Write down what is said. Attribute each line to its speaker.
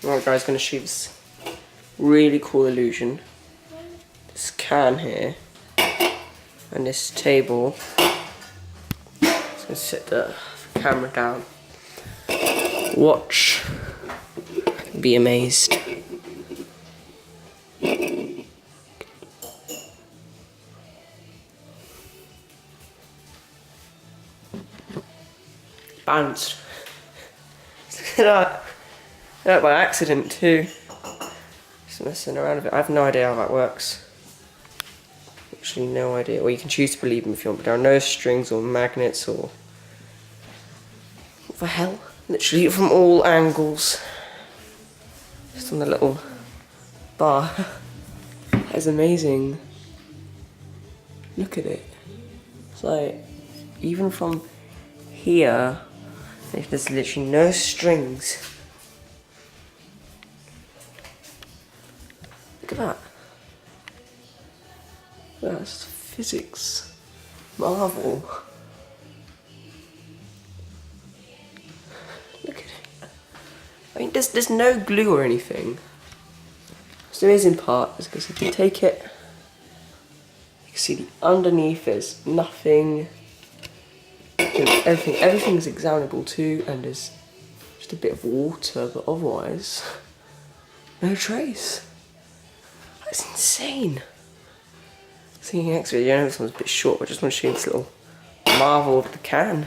Speaker 1: Alright guys, going to shoot this really cool illusion. This can here and this table. Just going to set the camera down. Watch. Be amazed. Bounced. Look at that by accident too. Just messing around a bit. I have no idea how that works. Actually, no idea. Or you can choose to believe them if you want, but there are no strings or magnets or what the hell? Literally from all angles. Just on the little bar. That is amazing. Look at it. It's like even from here. There's literally no strings. Look at that. That's physics. Marvel. Look at it. I mean, there's no glue or anything. It's the amazing part is because if you take it, you can see the underneath there's nothing. Everything's examinable too, and there's just a bit of water, but otherwise, no trace. That's insane. See you next video. I know this one's a bit short, but I just want to show you this little marvel of the can.